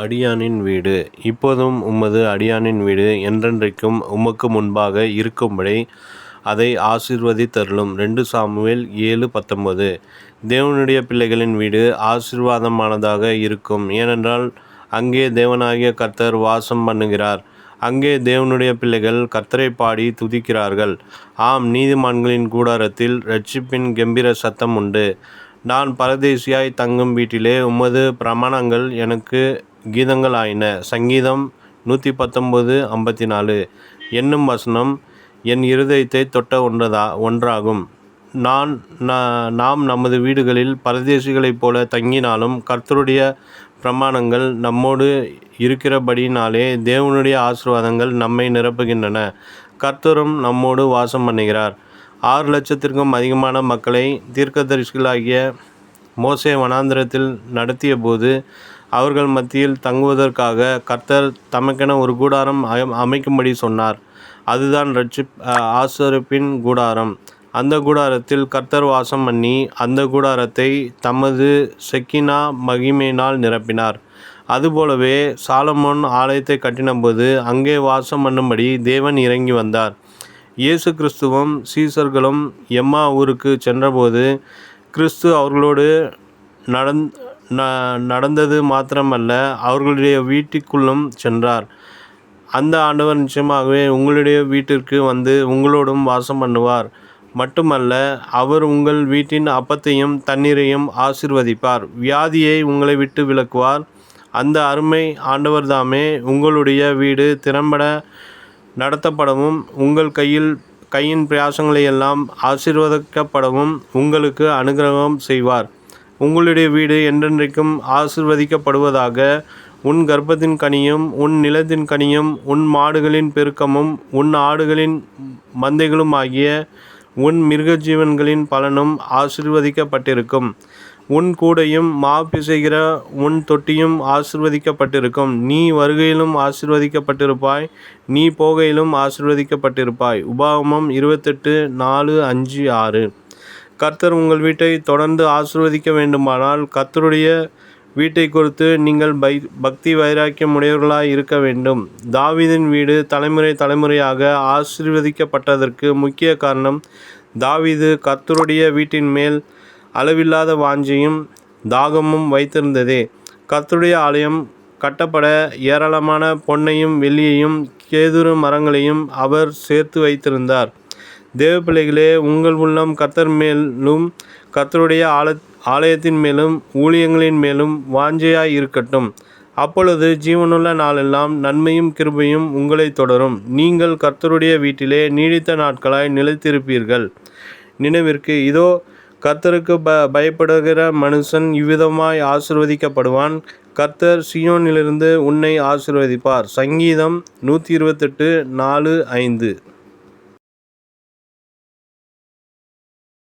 அடியானின் வீடு. இப்போதும் உமது அடியானின் வீடு என்றென்றைக்கும் உமக்கு முன்பாக இருக்கும்படி அதை ஆசீர்வதித்தருளும். 2 சாமுவேல் 7:19. தேவனுடைய பிள்ளைகளின் வீடு ஆசீர்வாதமானதாக இருக்கும். ஏனென்றால் அங்கே தேவனாகிய கர்த்தர் வாசம் பண்ணுகிறார். அங்கே தேவனுடைய பிள்ளைகள் கர்த்தரை பாடி துதிக்கிறார்கள். ஆம், நீதிமான்களின் கூடாரத்தில் இரட்சிப்பின் கெம்பீர சத்தம் உண்டு. நான் பரதேசியாய் தங்கும் வீட்டிலே உமது பிரமாணங்கள் எனக்கு கீதங்கள் ஆயின. சங்கீதம் 119:54 என்னும் வசனம் என் இருதயத்தை தொட்ட ஒன்றாகும். நாம் நமது வீடுகளில் பரதேசிகளைப் போல தங்கினாலும் கர்த்தருடைய பிரமாணங்கள் நம்மோடு இருக்கிறபடினாலே தேவனுடைய ஆசீர்வாதங்கள் நம்மை நிரப்புகின்றன. கர்த்தரும் நம்மோடு வாசம் பண்ணுகிறார். 6 லட்சத்திற்கும் அதிகமான மக்களை தீர்க்கதரிசிகளாகிய மோசே வனாந்திரத்தில் நடத்திய போது அவர்கள் மத்தியில் தங்குவதற்காக கர்த்தர் தமக்கென ஒரு கூடாரம் அமைக்கும்படி சொன்னார். அதுதான் ஆசரிப்பின் கூடாரம். அந்த கூடாரத்தில் கர்த்தர் வாசம் பண்ணி அந்த கூடாரத்தை தமது செக்கினா மகிமையினால் நிரப்பினார். அதுபோலவே சாலமோன் ஆலயத்தை கட்டினபோது அங்கே வாசம் பண்ணும்படி தேவன் இறங்கி வந்தார். இயேசு கிறிஸ்துவும் சீசர்களும் எம்மா ஊருக்கு சென்றபோது கிறிஸ்து அவர்களோடு நடந்தது மாத்திரமல்ல, அவர்களுடைய வீட்டுக்குள்ளும் சென்றார். அந்த ஆண்டவர் நிச்சயமாகவே உங்களுடைய வீட்டிற்கு வந்து உங்களோடும் வாசம் பண்ணுவார். மட்டுமல்ல, அவர் உங்கள் வீட்டின் அப்பத்தையும் தண்ணீரையும் ஆசீர்வதிப்பார். வியாதியை உங்களை விட்டு விலக்குவார். அந்த அருமை ஆண்டவர்தாமே உங்களுடைய வீடு திறம்பட நடத்தப்படவும் உங்கள் கையின் பிரயாசங்களையெல்லாம் ஆசீர்வதிக்கப்படவும் உங்களுக்கு அனுக்கிரகம் செய்வார். உங்களுடைய வீடு என்றென்றைக்கும் ஆசீர்வதிக்கப்படுவதாக. உன் கர்ப்பத்தின் கனியும் உன் நிலத்தின் கனியும் உன் மாடுகளின் பெருக்கமும் உன் ஆடுகளின் மந்தைகளும் ஆகிய உன் மிருக ஜீவன்களின் பலனும் ஆசீர்வதிக்கப்பட்டிருக்கும். உன் கூடையும் பிசைகிற உன் தொட்டியும் ஆசீர்வதிக்கப்பட்டிருக்கும். நீ வருகையிலும் ஆசீர்வதிக்கப்பட்டிருப்பாய், நீ போகையிலும் ஆசீர்வதிக்கப்பட்டிருப்பாய். உபாகமம் 28:4-5-6. கர்த்தர் உங்கள் வீட்டை தொடர்ந்து ஆசீர்வதிக்க வேண்டுமானால் கர்த்தருடைய வீட்டை குறித்து நீங்கள் பக்தி வைராக்கியம் உடையவர்களாய் இருக்க வேண்டும். தாவீதின் வீடு தலைமுறையாக ஆசீர்வதிக்கப்பட்டதற்கு முக்கிய காரணம் தாவீது கர்த்தருடைய வீட்டின் மேல் அளவில்லாத வாஞ்சையும் தாகமும் வைத்திருந்ததே. கர்த்தருடைய ஆலயம் கட்டப்பட ஏராளமான பொன்னையும் வெள்ளியையும் கேதுரு மரங்களையும் அவர் சேர்த்து வைத்திருந்தார். தேவ பிள்ளைகளே, உங்கள் உள்ளம் கர்த்தர் மேலும் கர்த்தருடைய ஆலயத்தின் மேலும் ஊழியங்களின் மேலும் வாஞ்சையாய் இருக்கட்டும். அப்பொழுது ஜீவனுள்ள நாளெல்லாம் நன்மையும் கிருபையும் உங்களை தொடரும். நீங்கள் கர்த்தருடைய வீட்டிலே நீடித்த நாட்களாய் நிலைத்திருப்பீர்கள். நினைவிற்கு, இதோ கர்த்தருக்கு பயப்படுகிற மனுஷன் இவ்விதமாய் ஆசீர்வதிக்கப்படுவான். கர்த்தர் சீயோனிலிருந்து உன்னை ஆசீர்வதிப்பார். சங்கீதம் 128:4-5.